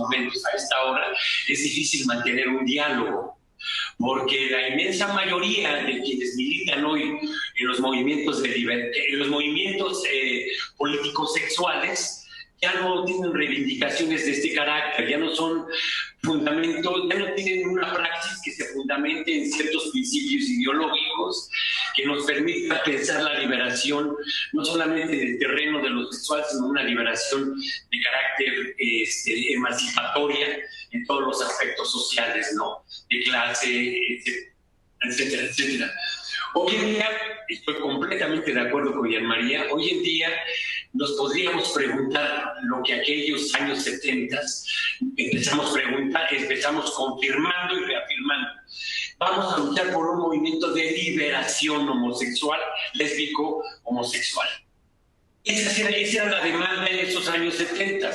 momentos, a esta hora, es difícil mantener un diálogo, porque la inmensa mayoría de quienes militan hoy en los movimientos políticos sexuales ya no tienen reivindicaciones de este carácter, ya no son fundamentos, ya no tienen una praxis que se fundamente en ciertos principios ideológicos que nos permitan pensar la liberación no solamente del terreno de lo sexual, sino una liberación de carácter emancipatoria en todos los aspectos sociales, ¿no? De clase, etcétera, etcétera. Hoy en día, estoy completamente de acuerdo con Jean María, hoy en día nos podríamos preguntar lo que aquellos años 70 empezamos confirmando y reafirmando. Vamos a luchar por un movimiento de liberación homosexual, lésbico, homosexual. Esa era la demanda en esos años 70.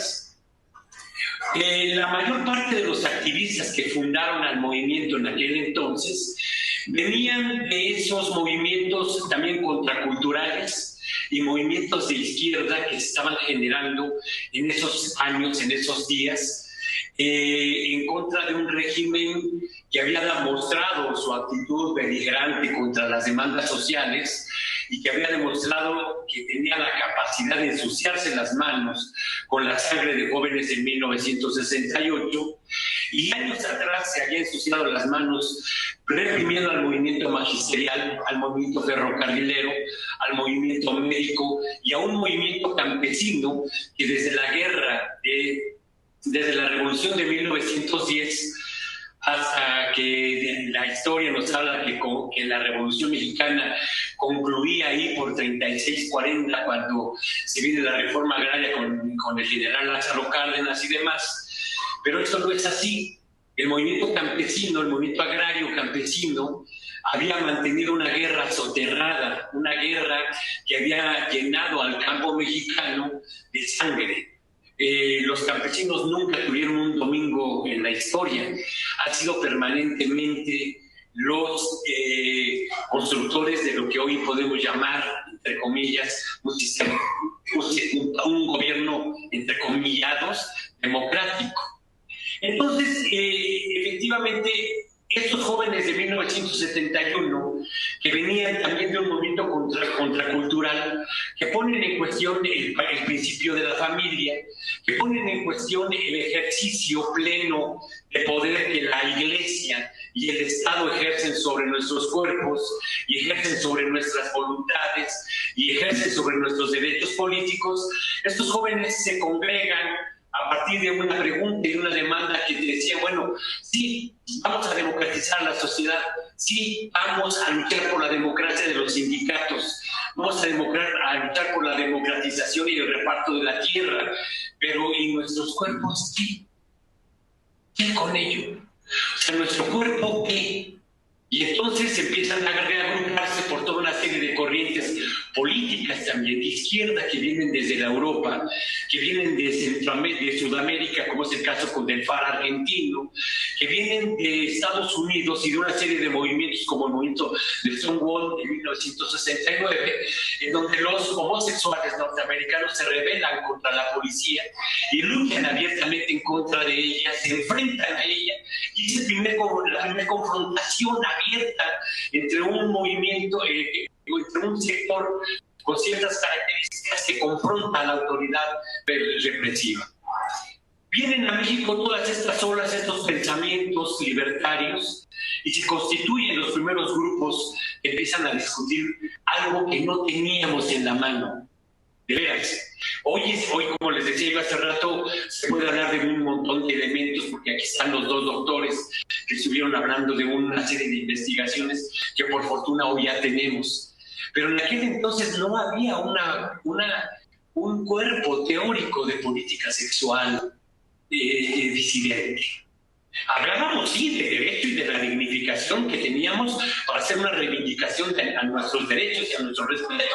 La mayor parte de los activistas que fundaron al movimiento en aquel entonces venían de esos movimientos también contraculturales y movimientos de izquierda que se estaban generando en esos años, en esos días, en contra de un régimen que había demostrado su actitud beligerante contra las demandas sociales y que había demostrado que tenía la capacidad de ensuciarse las manos con la sangre de jóvenes en 1968, y años atrás se había ensuciado las manos reprimiendo al movimiento magisterial, al movimiento ferrocarrilero, al movimiento médico y a un movimiento campesino que desde la guerra, desde la revolución de 1910 hasta que la historia nos habla que la Revolución Mexicana concluía ahí por 36-40, cuando se viene la reforma agraria con el general Lázaro Cárdenas y demás. Pero esto no es así. El movimiento campesino, el movimiento agrario campesino, había mantenido una guerra soterrada, una guerra que había llenado al campo mexicano de sangre. Los campesinos nunca tuvieron un domingo en la historia, han sido permanentemente los constructores de lo que hoy podemos llamar, entre comillas, un gobierno, entre comillados, democrático. Entonces, efectivamente, estos jóvenes de 1971, que venían también de un movimiento contracultural, que ponen en cuestión el principio de la familia, que ponen en cuestión el ejercicio pleno de poder que la Iglesia y el Estado ejercen sobre nuestros cuerpos, y ejercen sobre nuestras voluntades, y ejercen sobre nuestros derechos políticos, estos jóvenes se congregan a partir de una pregunta y una demanda que te decía, bueno, sí, vamos a democratizar la sociedad, sí, vamos a luchar por la democracia de los sindicatos, vamos a luchar por la democratización y el reparto de la tierra, pero ¿y nuestros cuerpos qué? ¿Qué con ello? O sea, ¿nuestro cuerpo qué? Y entonces empiezan a reagruparse por toda una serie de corrientes políticas también de izquierda que vienen desde la Europa, que vienen de Sudamérica, como es el caso con el FAR argentino, que vienen de Estados Unidos y de una serie de movimientos como el movimiento de Stonewall de 1969, en donde los homosexuales norteamericanos se rebelan contra la policía y luchan abiertamente en contra de ella, se enfrentan a ella, y es la primera confrontación abierta entre un movimiento, entre un sector con ciertas características que confronta a la autoridad represiva. Vienen a México todas estas olas, estos pensamientos libertarios, y se constituyen los primeros grupos que empiezan a discutir algo que no teníamos en la mano. De veras. Hoy, como les decía yo hace rato, se puede hablar de un montón de elementos, porque aquí están los dos doctores que estuvieron hablando de una serie de investigaciones que por fortuna hoy ya tenemos. Pero en aquel entonces no había un cuerpo teórico de política sexual disidente. Hablábamos, sí, de derecho y de la dignificación que teníamos para hacer una reivindicación a nuestros derechos y a nuestro respeto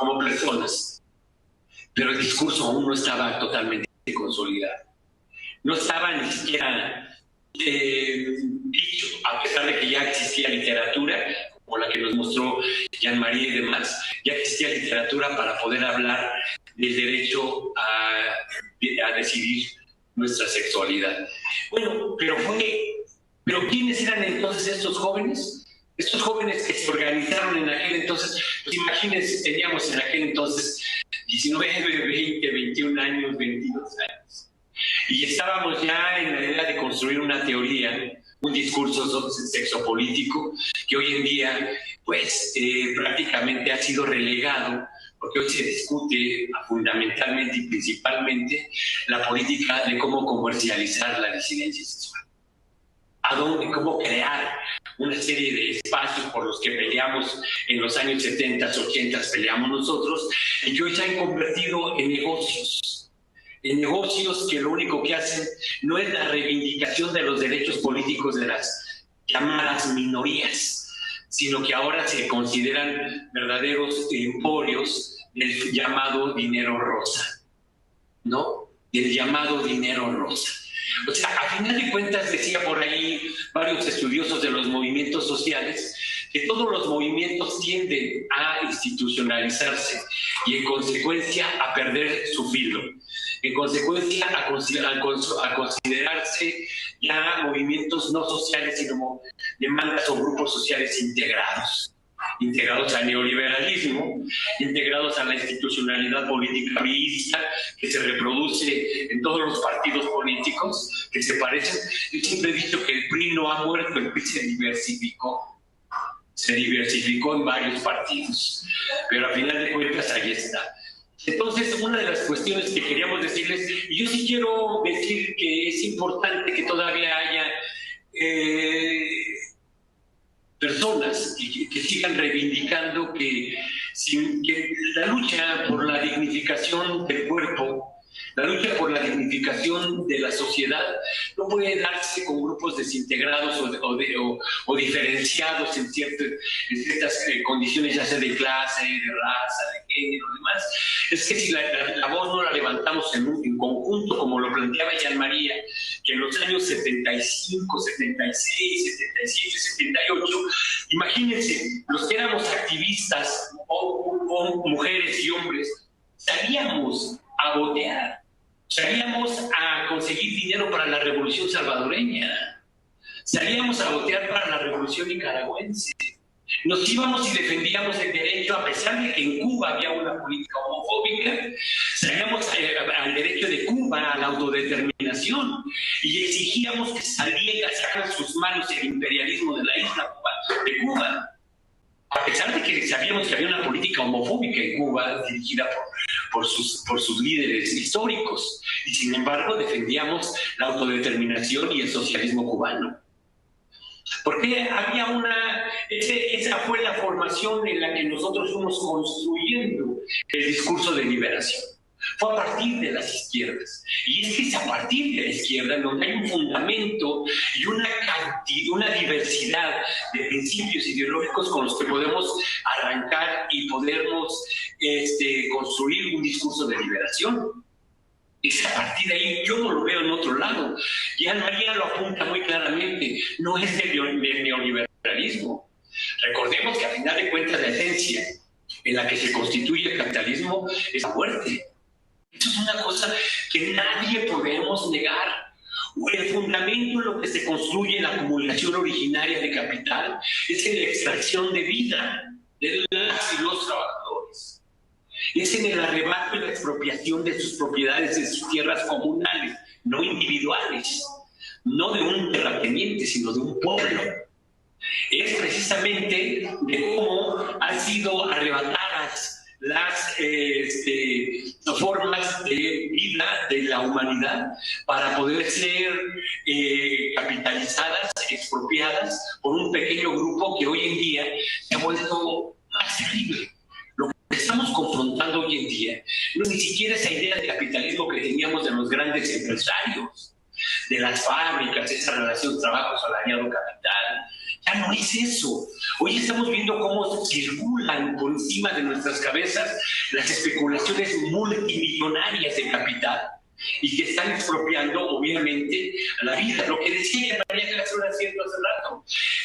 como personas. Pero el discurso aún no estaba totalmente consolidado. No estaba ni siquiera dicho, a pesar de que ya existía literatura, como la que nos mostró Jean María y demás, ya existía literatura para poder hablar del derecho a decidir nuestra sexualidad. Bueno, pero ¿quiénes eran entonces estos jóvenes? Estos jóvenes que se organizaron en aquel entonces, pues imagínense, teníamos en aquel entonces 19, 20, 21 años, 22 años. Y estábamos ya en la idea de construir una teoría, un discurso sexopolítico que hoy en día, pues, prácticamente ha sido relegado, porque hoy se discute fundamentalmente y principalmente la política de cómo comercializar la disidencia sexual. A dónde, cómo crear una serie de espacios por los que peleamos en los años 70, 80, peleamos nosotros, y que hoy se han convertido en negocios que lo único que hacen no es la reivindicación de los derechos políticos de las llamadas minorías, sino que ahora se consideran verdaderos emporios del llamado dinero rosa, ¿no? Del llamado dinero rosa. O sea, a final de cuentas, decía por ahí varios estudiosos de los movimientos sociales, que todos los movimientos tienden a institucionalizarse y en consecuencia a perder su filo, en consecuencia a considerarse ya movimientos no sociales, sino demandas o grupos sociales integrados al neoliberalismo, integrados a la institucionalidad política vista que se reproduce en todos los partidos políticos que se parecen. Yo siempre he dicho que el PRI no ha muerto, el PRI se diversificó en varios partidos, pero a final de cuentas ahí está. Entonces, una de las cuestiones que queríamos decirles, y yo sí quiero decir que es importante que todavía haya personas que sigan reivindicando que la lucha por la dignificación del cuerpo, la lucha por la dignificación de la sociedad no puede darse con grupos desintegrados o diferenciados en ciertas condiciones, ya sea de clase, de raza, de género, demás. Es que si la voz no la levantamos en conjunto, como lo planteaba Jean María, que en los años 75, 76, 77, 78, imagínense, los que éramos activistas, o mujeres y hombres, salíamos a votear, salíamos a conseguir dinero para la revolución salvadoreña, salíamos a votear para la revolución nicaragüense, nos íbamos y defendíamos el derecho, a pesar de que en Cuba había una política homofóbica, salíamos al derecho de Cuba a la autodeterminación y exigíamos que sacaran sus manos el imperialismo de la isla de Cuba. A pesar de que sabíamos que había una política homofóbica en Cuba dirigida por sus líderes históricos, y sin embargo defendíamos la autodeterminación y el socialismo cubano. Porque esa fue la formación en la que nosotros fuimos construyendo el discurso de liberación. Fue a partir de las izquierdas. Y es que es a partir de la izquierda donde hay un fundamento y una diversidad de principios ideológicos con los que podemos arrancar y podernos construir un discurso de liberación. Es a partir de ahí, yo no lo veo en otro lado. Y Ana María lo apunta muy claramente, no es del neoliberalismo. Recordemos que a final de cuentas la esencia en la que se constituye el capitalismo es la muerte. Eso es una cosa que nadie podemos negar. El fundamento en lo que se construye la acumulación originaria de capital es en la extracción de vida de las y los trabajadores. Es en el arrebato y la expropiación de sus propiedades, de sus tierras comunales, no individuales, no de un terrateniente, sino de un pueblo. Es precisamente de cómo han sido arrebatadas las formas de vida de la humanidad para poder ser capitalizadas, expropiadas por un pequeño grupo que hoy en día se ha vuelto más terrible. Lo que estamos confrontando hoy en día no es ni siquiera esa idea de capitalismo que teníamos de los grandes empresarios, de las fábricas, esa relación trabajo salariado capital. Ya no es eso. Hoy estamos viendo cómo circulan por encima de nuestras cabezas las especulaciones multimillonarias de capital y que están expropiando, obviamente, la vida. Lo que decía María Castro haciendo hace rato.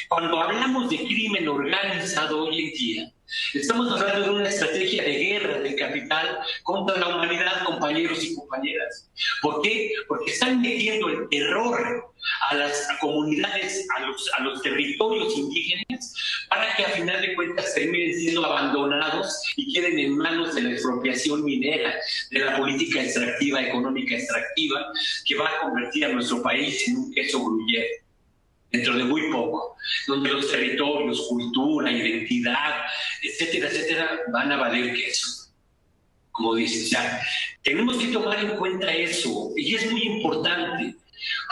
Cuando hablamos de crimen organizado hoy en día, Estamos hablando de una estrategia de guerra del capital contra la humanidad, compañeros y compañeras. ¿Por qué? Porque están metiendo el terror a las comunidades, a los territorios indígenas, para que a final de cuentas terminen siendo abandonados y queden en manos de la expropiación minera, de la política extractiva, económica extractiva, que va a convertir a nuestro país en un queso gruyere dentro de muy poco, donde los territorios, cultura, identidad, etcétera, etcétera, van a valer queso. Como dice, o sea, tenemos que tomar en cuenta eso, y es muy importante.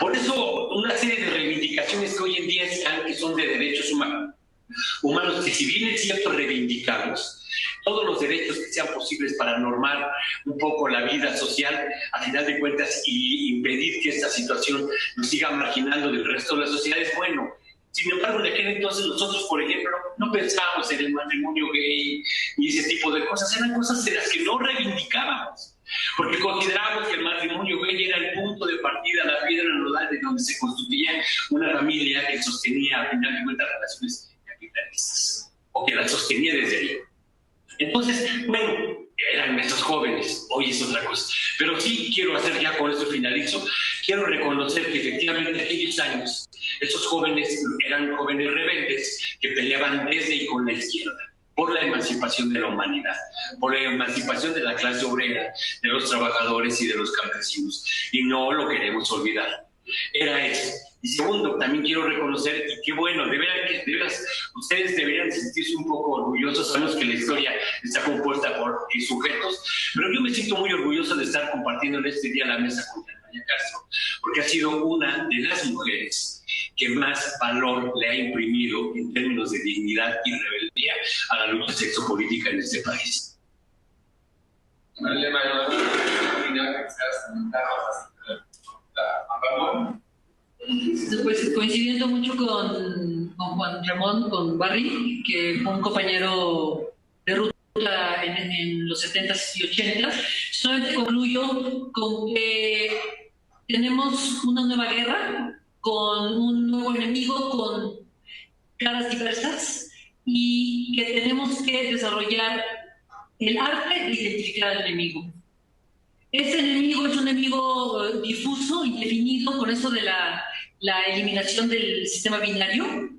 Por eso, una serie de reivindicaciones que hoy en día están, que son de derechos humanos, que si bien es cierto reivindicamos, todos los derechos que sean posibles para normar un poco la vida social, a final de cuentas, y impedir que esta situación nos siga marginando del resto de la sociedad, es bueno. Sin embargo, en aquel entonces nosotros, por ejemplo, no pensábamos en el matrimonio gay y ese tipo de cosas. Eran cosas de las que no reivindicábamos, porque considerábamos que el matrimonio gay era el punto de partida, la piedra nodal de donde se construía una familia que sostenía, a final de cuentas, relaciones capitalistas, o que las sostenía desde ahí. Entonces, bueno, eran estos jóvenes, hoy es otra cosa. Pero sí quiero hacer, ya con esto finalizo, quiero reconocer que efectivamente aquellos años, esos jóvenes eran jóvenes rebeldes que peleaban desde y con la izquierda por la emancipación de la humanidad, por la emancipación de la clase obrera, de los trabajadores y de los campesinos. Y no lo queremos olvidar. Era eso. Y segundo, también quiero reconocer, y qué bueno, de veras, ustedes deberían sentirse un poco orgullosos. Sabemos que la historia está compuesta por sujetos, pero yo me siento muy orgulloso de estar compartiendo en este día la mesa con María Castro, porque ha sido una de las mujeres que más valor le ha imprimido en términos de dignidad y rebeldía a la lucha sexopolítica en este país. Pues coincidiendo mucho con Juan Ramón, con Barry, que fue un compañero de ruta en los 70s y 80s, solamente concluyo con que tenemos una nueva guerra, con un nuevo enemigo, con caras diversas, y que tenemos que desarrollar el arte de identificar al enemigo. Ese enemigo es un enemigo difuso, indefinido, con eso de la eliminación del sistema binario.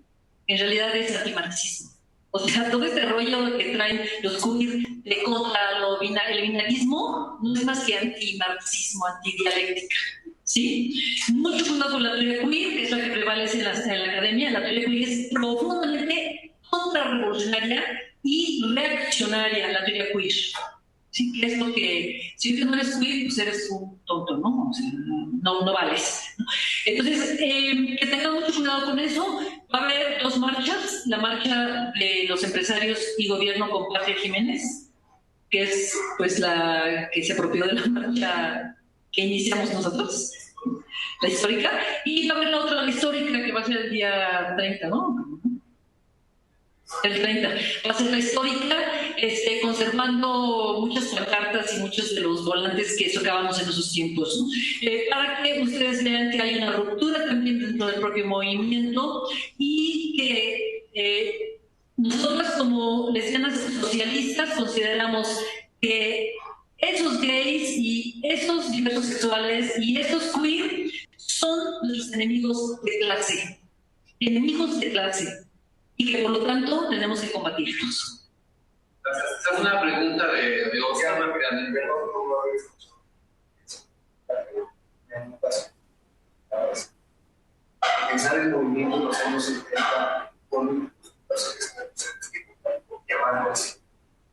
En realidad es antimarxismo. O sea, todo este rollo que traen los queer de contra el binarismo no es más que antimarxismo, antidialéctica. ¿Sí? Mucho cuidado con la teoría queer, que es la que prevalece en la academia. La teoría queer es profundamente contrarrevolucionaria y reaccionaria, la teoría queer. Sí, que es lo que, si tú no eres queer, pues eres un tonto, ¿no? O sea, no vales, ¿no? Entonces, que tengan mucho cuidado con eso. Va a haber dos marchas: la marcha de los empresarios y gobierno con Patria Jiménez, que es pues la que se apropió de la marcha que iniciamos nosotros, la histórica, y va a haber la otra, la histórica, que va a ser el día 30, ¿no? El 30. Va a ser la histórica, conservando muchas pancartas y muchos de los volantes que sacábamos en esos tiempos, ¿no? Para que ustedes vean que hay una ruptura también dentro del propio movimiento, y que nosotras como lesbianas socialistas consideramos que esos gays y esos diversos sexuales y esos queer son los enemigos de clase, y que por lo tanto tenemos que combatirlos. Esta es una pregunta de Oscar rápidamente. Pensar el movimiento en los años 70 con los que llaman así,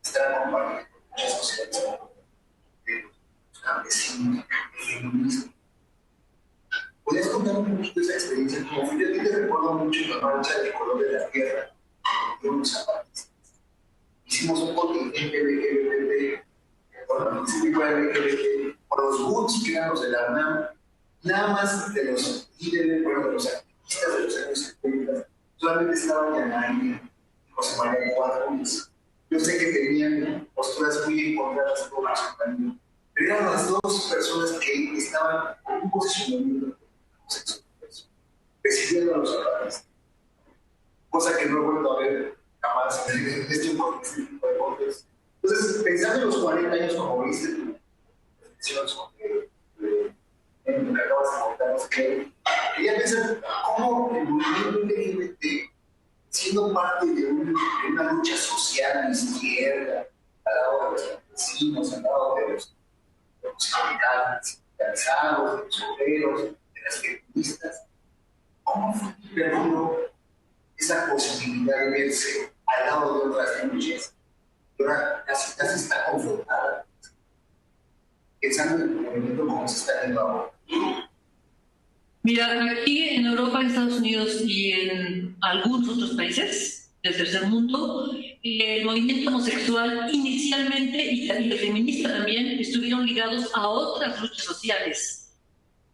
estar compartiendo muchas sociedades, los campesinos, el feminismo. ¿Podrías contar un poquito de esa experiencia? Como yo te recuerdo mucho la marcha del color de la tierra de unos zapatistas. Hicimos un contingente LGBT, por los GUTS, que eran los de la UNAM, nada más de los líderes, bueno, de los activistas de los años 70, solamente estaban Yanay y José María Cuadros. Yo sé que tenían posturas muy encontradas con los compañeros, pero eran las dos personas que estaban con un posicionamiento recibiendo a los zapatistas, cosa que no he vuelto a ver jamás en este quería pensar cómo el movimiento LGBT, siendo parte de una lucha social de izquierda, al lado de los campesinos, al lado de los sindicalizados, de los obreros, de las feministas, ¿cómo fue que perdió esa posibilidad de verse al lado de otras luchas? Y ahora casi está confrontada, pensando en el movimiento como se está viendo ahora. Mira, aquí en Europa, en Estados Unidos y en algunos otros países del tercer mundo, el movimiento homosexual inicialmente y el feminista también estuvieron ligados a otras luchas sociales,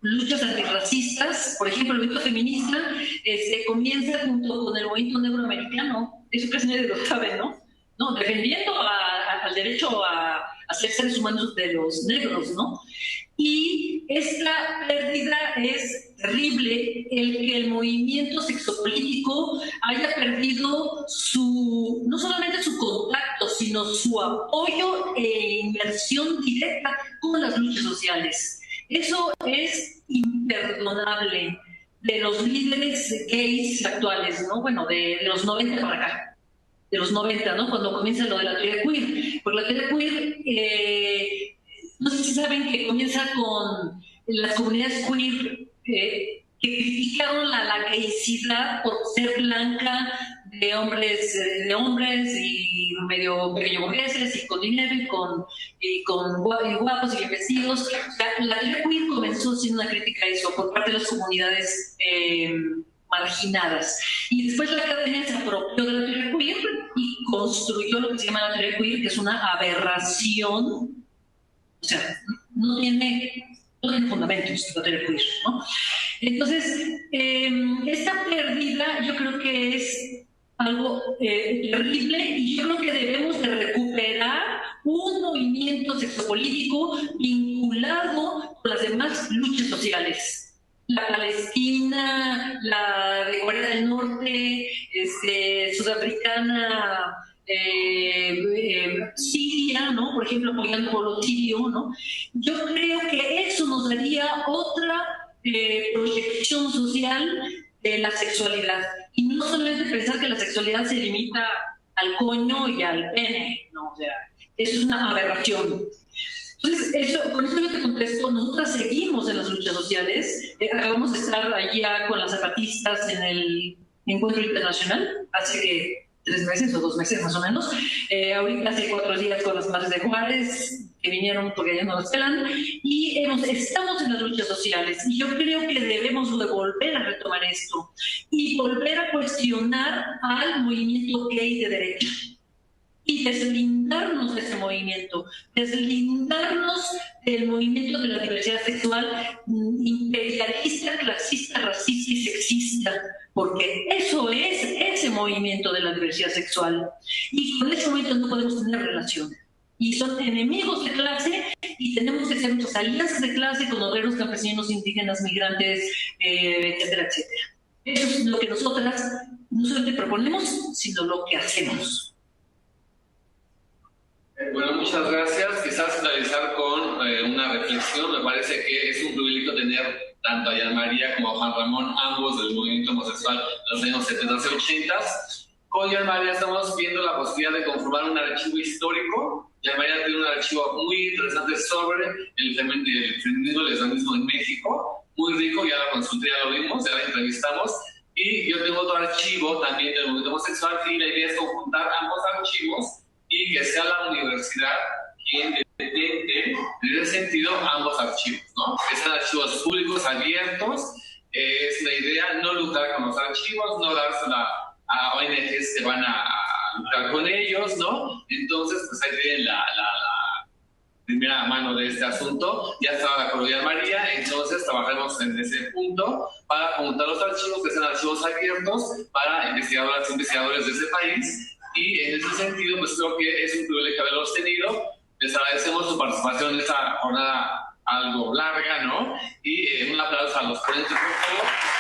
luchas antirracistas. Por ejemplo, el movimiento feminista se comienza junto con el movimiento negro americano, eso casi nadie lo sabe, ¿no? Defendiendo al derecho a ser seres humanos de los negros, ¿no? Y esta pérdida es terrible, el que el movimiento sexopolítico haya perdido no solamente su contacto, sino su apoyo e inversión directa con las luchas sociales. Eso es imperdonable de los líderes gays actuales, ¿no? Bueno, de los 90 para acá, de los 90, ¿no? Cuando comienza lo de la teoría queer. Porque la teoría queer, no sé si saben que comienza con las comunidades queer que criticaron la gaycidad por ser blanca, de hombres y medio burgueses y con dinero y con guapos y bien vestidos. O sea, la teoría queer comenzó siendo una crítica a eso por parte de las comunidades marginadas. Y después la academia se apropió de la teoría queer y construyó lo que se llama la teoría queer, que es una aberración. O sea, no tiene fundamentos la teoría queer, ¿no? Entonces, esta pérdida yo creo que es algo terrible, y yo creo que debemos de recuperar un movimiento sexopolítico vinculado con las demás luchas sociales. La Palestina, la de Corea del Norte, sudafricana, Siria, ¿no? Por ejemplo, apoyando al pueblo sirio, ¿no? Yo creo que eso nos daría otra proyección social de la sexualidad. Y no solamente pensar que la sexualidad se limita al coño y al pene, ¿no? O sea, eso es una aberración. Entonces, con eso yo te contesto, nosotras seguimos en las luchas sociales. Acabamos de estar allá con las zapatistas en el encuentro internacional, hace 3 meses o 2 meses más o menos. Ahorita hace 4 días con las madres de Juárez, que vinieron porque ya no las pelan, y estamos en las luchas sociales. Y yo creo que debemos de volver a retomar esto y volver a cuestionar al movimiento gay de derecha y deslindarnos de ese movimiento, deslindarnos del movimiento de la diversidad sexual imperialista, clasista, racista y sexista, porque eso es ese movimiento de la diversidad sexual. Y con ese movimiento no podemos tener relación. Y son enemigos de clase, y tenemos que hacer muchas alianzas de clase con obreros, campesinos, indígenas, migrantes, etcétera, etcétera. Eso es lo que nosotras no solamente proponemos, sino lo que hacemos. Bueno, muchas gracias. Quizás finalizar con una reflexión. Me parece que es un privilegio tener tanto a Yan María como a Juan Ramón, ambos del movimiento homosexual de los años 70 y 80. Con Yan María estamos viendo la posibilidad de conformar un archivo histórico. Yan María tiene un archivo muy interesante sobre el feminismo y el lesbianismo en México, muy rico, ya lo consulté, ya lo vimos, ya la entrevistamos. Y yo tengo otro archivo también del movimiento homosexual, y la idea es conjuntar ambos archivos y que sea la universidad quien detente en ese sentido ambos archivos, ¿no? Que sean archivos públicos, abiertos. Es la idea, no lucrar con los archivos, no dársela a ONGs que van a lucrar con ellos, ¿no? Entonces, pues ahí tienen la primera mano de este asunto. Ya estaba de acuerdo Yan María, entonces trabajaremos en ese punto para juntar los archivos, que sean archivos abiertos para investigadoras e investigadores de ese país. Y en ese sentido, pues creo que es un privilegio haberlos tenido. Les agradecemos su participación en esta jornada algo larga, ¿no? Y un aplauso a los ponentes, por favor.